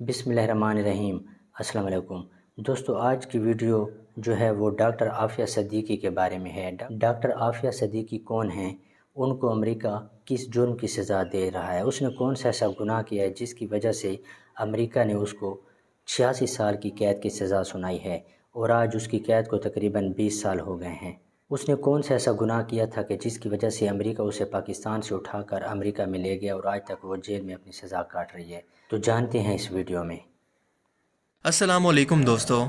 بسم اللہ الرحمن الرحیم۔ السلام علیکم دوستو، آج کی ویڈیو جو ہے وہ ڈاکٹر عافیہ صدیقی کے بارے میں ہے۔ ڈاکٹر عافیہ صدیقی کون ہیں؟ ان کو امریکہ کس جرم کی سزا دے رہا ہے؟ اس نے کون سا ایسا گناہ کیا ہے جس کی وجہ سے امریکہ نے اس کو 86 سال کی قید کی سزا سنائی ہے اور آج اس کی قید کو تقریباً 20 سال ہو گئے ہیں؟ اس نے کون سا ایسا گناہ کیا تھا کہ جس کی وجہ سے امریکہ اسے پاکستان سے اٹھا کر امریکہ میں لے گیا اور آج تک وہ جیل میں اپنی سزا کاٹ رہی ہے؟ تو جانتے ہیں اس ویڈیو میں۔ السلام علیکم دوستو،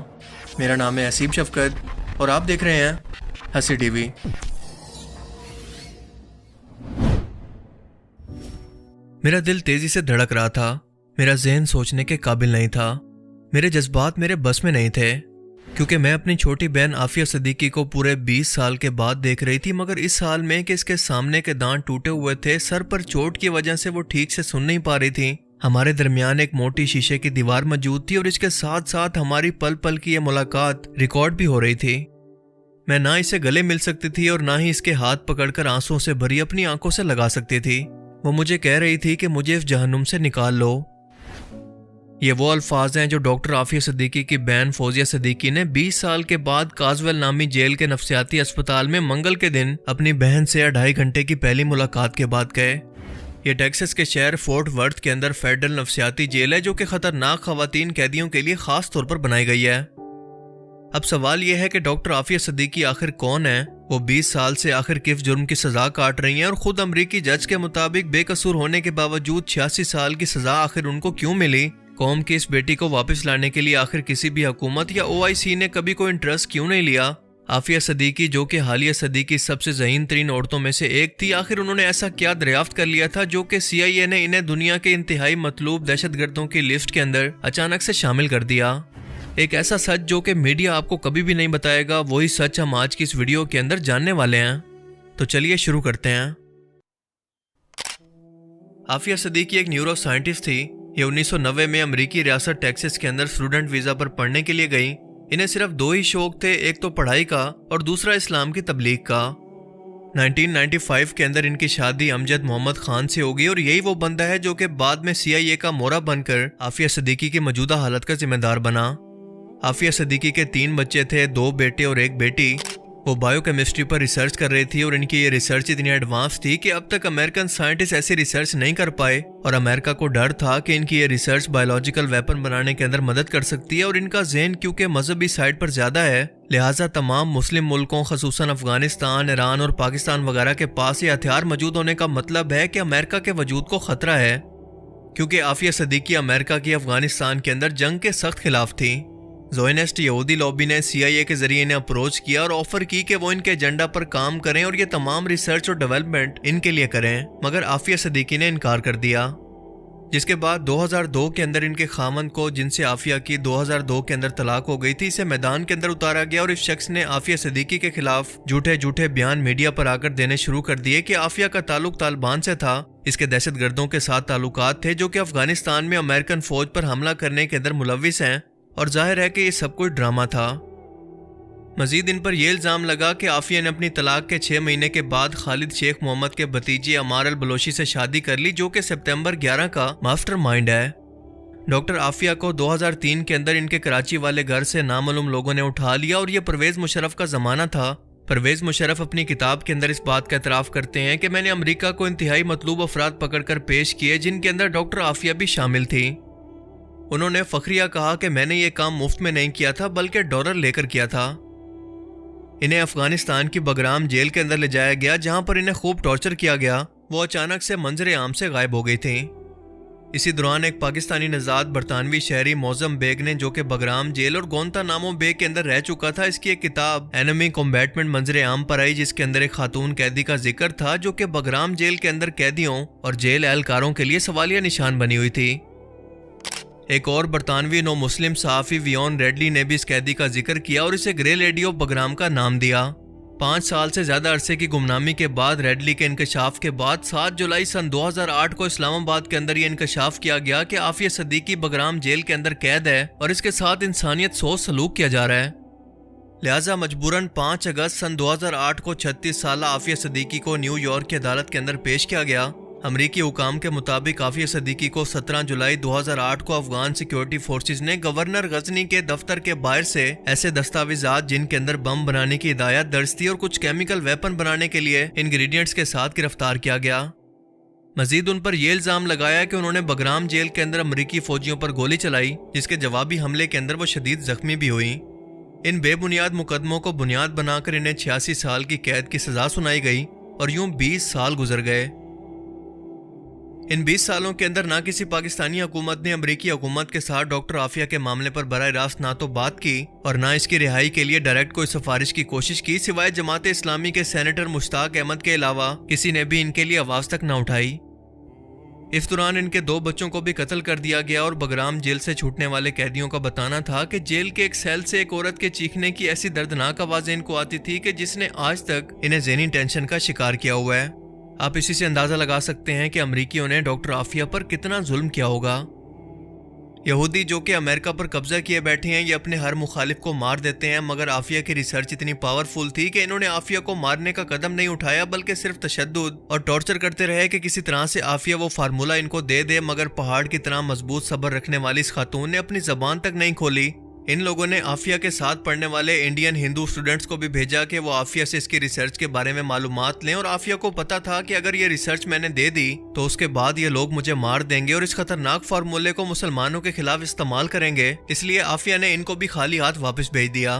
میرا نام ہے اسیب شفقت اور آپ دیکھ رہے ہیں ہنسی ٹی وی۔ میرا دل تیزی سے دھڑک رہا تھا، میرا ذہن سوچنے کے قابل نہیں تھا، میرے جذبات میرے بس میں نہیں تھے، کیونکہ میں اپنی چھوٹی بہن عافیہ صدیقی کو پورے 20 سال کے بعد دیکھ رہی تھی، مگر اس حال میں کہ اس کے سامنے کے دانت ٹوٹے ہوئے تھے، سر پر چوٹ کی وجہ سے وہ ٹھیک سے سن نہیں پا رہی تھی۔ ہمارے درمیان ایک موٹی شیشے کی دیوار موجود تھی اور اس کے ساتھ ساتھ ہماری پل پل کی یہ ملاقات ریکارڈ بھی ہو رہی تھی۔ میں نہ اسے گلے مل سکتی تھی اور نہ ہی اس کے ہاتھ پکڑ کر آنسوؤں سے بھری اپنی آنکھوں سے لگا سکتی تھی۔ وہ مجھے کہہ رہی تھی کہ مجھے اس جہنم سے نکال لو۔ یہ وہ الفاظ ہیں جو ڈاکٹر عافیہ صدیقی کی بہن فوزیہ صدیقی نے 20 سال کے بعد کازویل نامی جیل کے نفسیاتی اسپتال میں منگل کے دن اپنی بہن سے 2.5 گھنٹے کی پہلی ملاقات کے بعد کہے۔ یہ ٹیکساس کے شہر فورٹ ورتھ کے اندر فیڈرل نفسیاتی جیل ہے جو کہ خطرناک خواتین قیدیوں کے لیے خاص طور پر بنائی گئی ہے۔ اب سوال یہ ہے کہ ڈاکٹر عافیہ صدیقی آخر کون ہے؟ وہ 20 سال سے آخر کس جرم کی سزا کاٹ رہی ہیں اور خود امریکی جج کے مطابق بے قصور ہونے کے باوجود 86 سال کی سزا آخر ان کو کیوں ملی؟ قوم کی اس بیٹی کو واپس لانے کے لیے آخر کسی بھی حکومت یا OIC نے کبھی کوئی انٹرسٹ کیوں نہیں لیا؟ عافیہ صدیقی جو کہ حالیہ صدی کی سب سے ذہین ترین عورتوں میں سے ایک تھی، آخر انہوں نے ایسا کیا دریافت کر لیا تھا جو کہ CIA نے انہیں دنیا کے انتہائی مطلوب دہشت گردوں کی لسٹ کے اندر اچانک سے شامل کر دیا؟ ایک ایسا سچ جو کہ میڈیا آپ کو کبھی بھی نہیں بتائے گا، وہی سچ ہم آج کی اس ویڈیو کے اندر جاننے والے ہیں۔ تو چلیے شروع کرتے ہیں۔ عافیہ صدیقی ایک نیورو سائنٹسٹ تھی۔ یہ 1990 میں امریکی ریاست ٹیکساس کے اندر اسٹوڈنٹ ویزا پر پڑھنے کے لیے گئی۔ انہیں صرف 2 ہی شوق تھے، ایک تو پڑھائی کا اور دوسرا اسلام کی تبلیغ کا۔ 1995 کے اندر ان کی شادی امجد محمد خان سے ہوگی اور یہی وہ بندہ ہے جو کہ بعد میں CIA کا مورا بن کر عافیہ صدیقی کی موجودہ حالت کا ذمہ دار بنا۔ عافیہ صدیقی کے 3 بچے تھے، 2 بیٹے اور 1 بیٹی۔ وہ بایو کیمسٹری پر ریسرچ کر رہی تھی اور ان کی یہ ریسرچ اتنی ایڈوانس تھی کہ اب تک امریکن سائنٹسٹ ایسی ریسرچ نہیں کر پائے، اور امریکہ کو ڈر تھا کہ ان کی یہ ریسرچ بایولوجیکل ویپن بنانے کے اندر مدد کر سکتی ہے، اور ان کا ذہن کیونکہ مذہبی سائٹ پر زیادہ ہے، لہٰذا تمام مسلم ملکوں خصوصاً افغانستان، ایران اور پاکستان وغیرہ کے پاس یہ ہتھیار موجود ہونے کا مطلب ہے کہ امریکہ کے وجود کو خطرہ ہے، کیونکہ عافیہ صدیقی امریکہ کی افغانستان کے اندر جنگ کے سخت خلاف تھی۔ زائونسٹ یہودی لابی نے CIA کے ذریعے انہیں اپروچ کیا اور آفر کی کہ وہ ان کے ایجنڈا پر کام کریں اور یہ تمام ریسرچ اور ڈیولپمنٹ ان کے لیے کریں، مگر عافیہ صدیقی نے انکار کر دیا۔ جس کے بعد 2002 کے اندر ان کے خاوند کو، جن سے عافیہ کی 2002 کے اندر طلاق ہو گئی تھی، اسے میدان کے اندر اتارا گیا اور اس شخص نے عافیہ صدیقی کے خلاف جھوٹے بیان میڈیا پر آ کر دینے شروع کر دیے کہ عافیہ کا تعلق طالبان سے تھا، اس کے دہشت گردوں کے ساتھ تعلقات تھے جو کہ افغانستان میں امریکن فوج پر حملہ کرنے کے اندر ملوث ہیں، اور ظاہر ہے کہ یہ سب کچھ ڈرامہ تھا۔ مزید ان پر یہ الزام لگا کہ عافیہ نے اپنی طلاق کے 6 مہینے کے بعد خالد شیخ محمد کے بھتیجے عمار البلوچی سے شادی کر لی، جو کہ سپتمبر 11 کا ماسٹر مائنڈ ہے۔ ڈاکٹر عافیہ کو 2003 کے اندر ان کے کراچی والے گھر سے نامعلوم لوگوں نے اٹھا لیا، اور یہ پرویز مشرف کا زمانہ تھا۔ پرویز مشرف اپنی کتاب کے اندر اس بات کا اعتراف کرتے ہیں کہ میں نے امریکہ کو انتہائی مطلوب افراد پکڑ کر پیش کیے، جن کے اندر ڈاکٹر عافیہ بھی شامل تھی۔ انہوں نے فخریہ کہا کہ میں نے یہ کام مفت میں نہیں کیا تھا بلکہ ڈالر لے کر کیا تھا۔ انہیں افغانستان کی بگرام جیل کے اندر لے جایا گیا جہاں پر انہیں خوب ٹارچر کیا گیا۔ وہ اچانک سے منظر عام سے غائب ہو گئی تھیں۔ اسی دوران ایک پاکستانی نژاد برطانوی شہری موزم بیگ نے، جو کہ بگرام جیل اور گونتا نامو بے کے اندر رہ چکا تھا، اس کی ایک کتاب اینمی کمبیٹمنٹ منظر عام پر آئی، جس کے اندر ایک خاتون قیدی کا ذکر تھا جو کہ بگرام جیل کے اندر قیدیوں اور جیل اہلکاروں کے لیے سوالیہ نشان بنی ہوئی تھی۔ ایک اور برطانوی نو مسلم صحافی ویون ریڈلی نے بھی اس قیدی کا ذکر کیا اور اسے گرے لیڈی آف بگرام کا نام دیا۔ 5 سال سے زیادہ عرصے کی گمنامی کے بعد ریڈلی کے انکشاف کے بعد 7 جولائی سن 2008 کو اسلام آباد کے اندر یہ انکشاف کیا گیا کہ عافیہ صدیقی بگرام جیل کے اندر قید ہے اور اس کے ساتھ انسانیت سوز سلوک کیا جا رہا ہے۔ لہٰذا مجبوراً 5 اگست سن 2008 کو 36 سالہ عافیہ صدیقی کو نیو یارک کی عدالت کے اندر پیش کیا گیا۔ अमरीकी हुकाम के मुताबिक आफिया सदीकी को 17 जुलाई 2008 को अफगान सिक्योरिटी फोर्सेस ने गवर्नर गजनी के दफ्तर के बाहर से ऐसे दस्तावेजात जिनके अंदर बम बनाने की हिदायत दर्ज थी और कुछ केमिकल वेपन बनाने के लिए इंग्रेडिएंट्स के साथ गिरफ्तार किया गया। मजीद उन पर यह इल्जाम लगाया कि उन्होंने बगराम जेल के अंदर अमरीकी फौजियों पर गोली चलाई, जिसके जवाबी हमले के अंदर वो शदीद जख्मी भी हुई। इन बेबुनियाद मुकदमों को बुनियाद बनाकर इन्हें 86 साल की कैद की सजा सुनाई गई और यूं 20 साल गुजर गए। इन 20 सालों के अंदर ना किसी पाकिस्तानी हुकूमत ने अमरीकी हुकूमत के साथ डॉक्टर आफिया के मामले पर बराह रास्त ना तो बात की और ना इसकी रिहाई के लिए डायरेक्ट कोई सिफारिश की कोशिश की, सिवाय जमात इस्लामी के सेनेटर मुश्ताक अहमद के अलावा किसी ने भी इनके लिए आवाज तक ना उठाई। इस दौरान इनके 2 बच्चों को भी कत्ल कर दिया गया और बगराम जेल से छूटने वाले कैदियों का बताना था कि जेल के एक सेल से एक औरत के चीखने की ऐसी दर्दनाक आवाजें इनको आती थी कि जिसने आज तक इन्हें ज़हनी टेंशन का शिकार किया हुआ है। आप इसी से अंदाजा लगा सकते हैं कि अमरीकियों ने डॉक्टर आफिया पर कितना जुल्म किया होगा। यहूदी जो कि अमेरिका पर कब्जा किए बैठे हैं, ये अपने हर मुखालिफ को मार देते हैं, मगर आफिया की रिसर्च इतनी पावरफुल थी कि इन्होंने आफिया को मारने का कदम नहीं उठाया, बल्कि सिर्फ तशद्दुद और टॉर्चर करते रहे कि किसी तरह से आफिया वो फार्मूला इनको दे दे। मगर पहाड़ की तरह मजबूत सब्र रखने वाली इस खातून ने अपनी जबान तक नहीं खोली। इन लोगों ने आफिया के साथ पढ़ने वाले इंडियन हिंदू स्टूडेंट्स को भी भेजा कि वो आफिया से इसकी रिसर्च के बारे में मालूमात लें, और आफिया को पता था कि अगर ये रिसर्च मैंने दे दी तो उसके बाद ये लोग मुझे मार देंगे और इस खतरनाक फार्मूले को मुसलमानों के खिलाफ इस्तेमाल करेंगे। इसलिए आफिया ने इनको भी खाली हाथ वापस भेज दिया।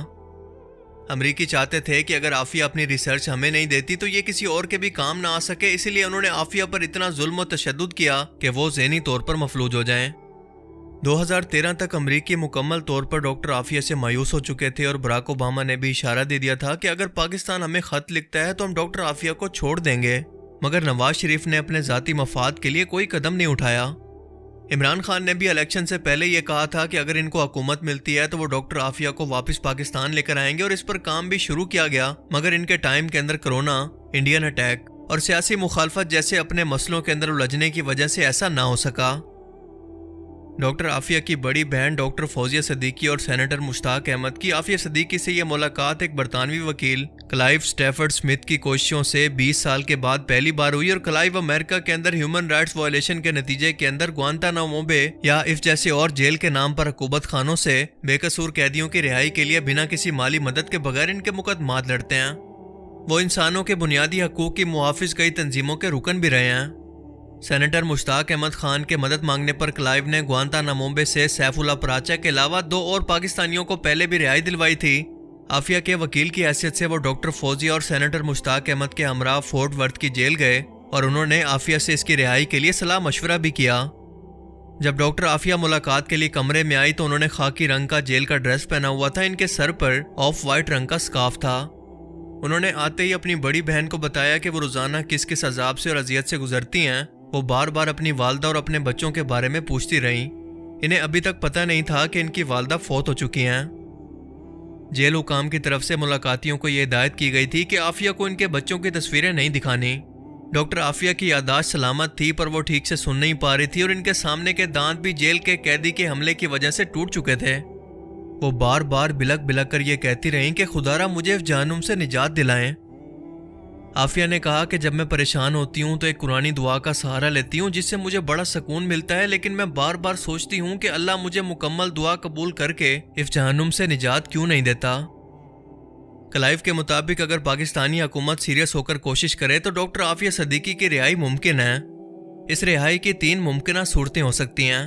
अमरीकी चाहते थे कि अगर आफिया अपनी रिसर्च हमें नहीं देती तो ये किसी और के भी काम ना आ सके, इसीलिए उन्होंने आफिया पर इतना जुल्म और तशद्दुद किया कि वो ज़हनी तौर पर मफलूज हो जाएं। 2013 तक अमरीकी मुकम्मल तौर पर डॉक्टर आफिया से मायूस हो चुके थे और बराक ओबामा ने भी इशारा दे दिया था कि अगर पाकिस्तान हमें खत लिखता है तो हम डॉक्टर आफिया को छोड़ देंगे, मगर नवाज शरीफ ने अपने ज़ाती मफाद के लिए कोई कदम नहीं उठाया। इमरान खान ने भी इलेक्शन से पहले ये कहा था कि अगर इनको हुकूमत मिलती है तो वो डॉक्टर आफिया को वापस पाकिस्तान लेकर आएंगे और इस पर काम भी शुरू किया गया, मगर इनके टाइम के अंदर कोरोना, इंडियन अटैक और सियासी मुखालफत जैसे अपने मसलों के अंदर उलझने की वजह से ऐसा ना हो सका। डॉक्टर आफिया की बड़ी बहन डॉक्टर फौजिया सदीकी और सेनेटर मुश्ताक अहमद की आफिया सदीकी से यह मुलाकात एक बरतानवी वकील क्लाइव स्टैफर्ड स्मिथ की कोशिशों से 20 साल के बाद पहली बार हुई, और क्लाइव अमेरिका के अंदर ह्यूमन राइट्स वायलेशन के नतीजे के अंदर गुआंतानामो बे या इफ जैसे और जेल के नाम पर हुकूमत खानों से बेकसूर कैदियों की रिहाई के लिए बिना किसी माली मदद के बगैर इनके मुकदमात लड़ते हैं। वो इंसानों के बुनियादी हकूक की मुहाफिज कई तंजीमों के रुकन भी रहे हैं। सेनेटर मुश्ताक अहमद खान के मदद मांगने पर क्लाइव ने गुआंतानामो बे से सैफुल्लाह पराचा के अलावा 2 और पाकिस्तानियों को पहले भी रिहाई दिलवाई थी। आफिया के वकील की हैसियत से वो डॉक्टर फौजिया और सेनेटर मुश्ताक अहमद के हमरा फोर्ट वर्थ की जेल गए और उन्होंने आफिया से इसकी रिहाई के लिए सलाह मशवरा भी किया। जब डॉक्टर आफिया मुलाकात के लिए कमरे में आई तो उन्होंने खाकी रंग का जेल का ड्रेस पहना हुआ था, इनके सर पर ऑफ वाइट रंग का स्कार्फ था। उन्होंने आते ही अपनी बड़ी बहन को बताया कि वो रोजाना किस किस अजाब से और अजियत से गुजरती हैं। वो बार बार अपनी वालदा और अपने बच्चों के बारे में पूछती रहीं। इन्हें अभी तक पता नहीं था कि इनकी वालदा फौत हो चुकी हैं। जेल हुकाम की तरफ से मुलाकातियों को यह हिदायत की गई थी कि आफिया को इनके बच्चों की तस्वीरें नहीं दिखानी। डॉक्टर आफिया की यादाश्त सलामत थी, पर वो ठीक से सुन नहीं पा रही थी और इनके सामने के दांत भी जेल के कैदी के हमले की वजह से टूट चुके थे। वो बार बार बिलक बिलक कर ये कहती रहीं कि खुदारा मुझे जहन्नुम से निजात दिलाएं। आफिया ने कहा कि जब मैं परेशान होती हूँ तो एक कुरानी दुआ का सहारा लेती हूँ जिससे मुझे बड़ा सुकून मिलता है, लेकिन मैं बार बार सोचती हूँ कि अल्लाह मुझे मुकम्मल दुआ कबूल करके इस जहन्नुम से निजात क्यों नहीं देता। क्लाइव के मुताबिक अगर पाकिस्तानी हुकूमत सीरियस होकर कोशिश करे तो डॉक्टर आफिया सदीकी की रिहाई मुमकिन है। इस रिहाई की 3 मुमकिन सूरतें हो सकती हैं।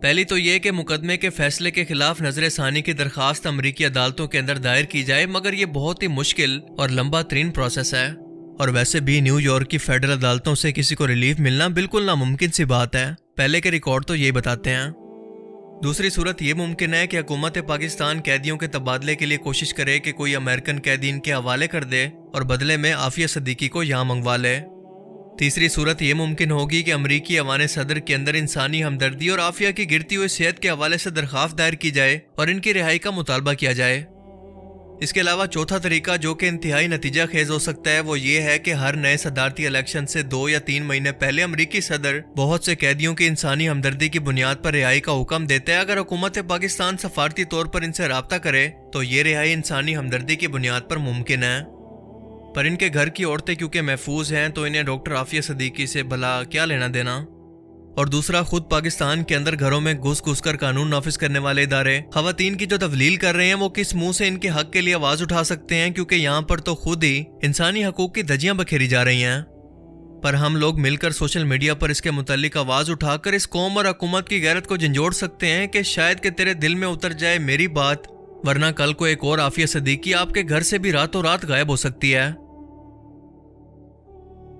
पहली तो ये कि मुकदमे के फैसले के खिलाफ नजर सानी की दरखास्त अमरीकी अदालतों के अंदर दायर की जाए, मगर ये बहुत ही मुश्किल और लंबा तरीन प्रोसेस है और वैसे भी न्यूयॉर्क की फेडरल अदालतों से किसी को रिलीफ मिलना बिल्कुल नामुमकिन सी बात है। पहले के रिकॉर्ड तो ये बताते हैं। दूसरी सूरत ये मुमकिन है कि हुकूमत पाकिस्तान कैदियों के तबादले के लिए कोशिश करे कि कोई अमेरिकन कैदी इनके हवाले कर दे और बदले में आफिया सदीकी को यहाँ मंगवा ले। तीसरी सूरत ये मुमकिन होगी कि अमरीकी अवान सदर के अंदर इंसानी हमदर्दी और आफिया की गिरती हुई सेहत के हवाले से दरख्वास्त दायर की जाए और इनकी रिहाई का मुतालबा किया जाए। इसके अलावा चौथा तरीका जो कि इंतहाई नतीजा खेज हो सकता है वो ये है कि हर नए सदारती इलेक्शन से 2 या 3 महीने पहले अमरीकी सदर बहुत से कैदियों की इंसानी हमदर्दी की बुनियाद पर रिहाई का हुक्म देता है। अगर हुकूमत पाकिस्तान सफारती तौर पर इनसे राब्ता करे तो ये रिहाई इंसानी हमदर्दी की बुनियाद पर मुमकिन है। पर इनके घर की औरतें क्योंकि महफूज हैं तो इन्हें डॉक्टर आफिया सदीकी से भला क्या लेना देना। और दूसरा, खुद पाकिस्तान के अंदर घरों में घुस घुस कर कानून नाफिज करने वाले इदारे खवातीन की जो तवलील कर रहे हैं वो किस मुंह से इनके हक के लिए आवाज उठा सकते हैं, क्योंकि यहाँ पर तो खुद ही इंसानी हकूक की धज्जियां बखेरी जा रही हैं। पर हम लोग मिलकर सोशल मीडिया पर इसके मुतालिक आवाज उठाकर इस कौम और हुकूमत की गैरत को झंझोड़ सकते हैं कि शायद कि तेरे दिल में उतर जाए मेरी बात, वरना कल को एक और आफिया सदीकी आपके घर से भी रातों रात गायब हो सकती है।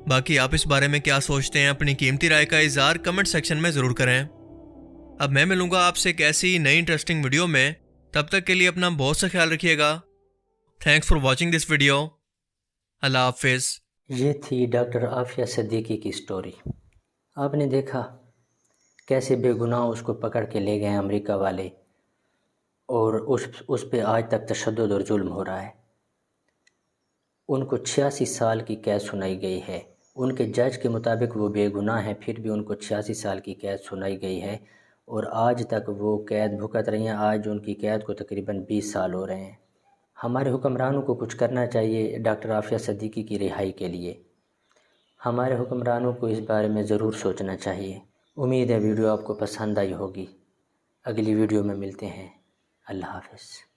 बाकी आप इस बारे में क्या सोचते हैं, अपनी कीमती राय का इजहार कमेंट सेक्शन में जरूर करें। अब मैं मिलूंगा आपसे एक ऐसी नई इंटरेस्टिंग वीडियो में, तब तक के लिए अपना बहुत सा ख्याल रखिएगा। Thanks for watching this video. अल्लाह हाफिज। ये थी डॉक्टर आफिया सिद्दीकी की स्टोरी। आपने देखा कैसे बेगुनाह उसको पकड़ के ले गए अमेरिका वाले, और उस पे आज तक तशद्दुद और जुल्म हो रहा है। उनको 86 साल की कैद सुनाई गई है। उनके जज के मुताबिक वो बेगुनाह हैं, फिर भी उनको 86 साल की कैद सुनाई गई है और आज तक वो कैद भुगत रही हैं। आज उनकी कैद को तकरीबन 20 साल हो रहे हैं। हमारे हुक्मरानों को कुछ करना चाहिए डॉक्टर आफिया सिद्दीकी की रिहाई के लिए। हमारे हुक्मरानों को इस बारे में ज़रूर सोचना चाहिए। उम्मीद है वीडियो आपको पसंद आई होगी। अगली वीडियो में मिलते हैं। अल्लाह हाफ़िज़।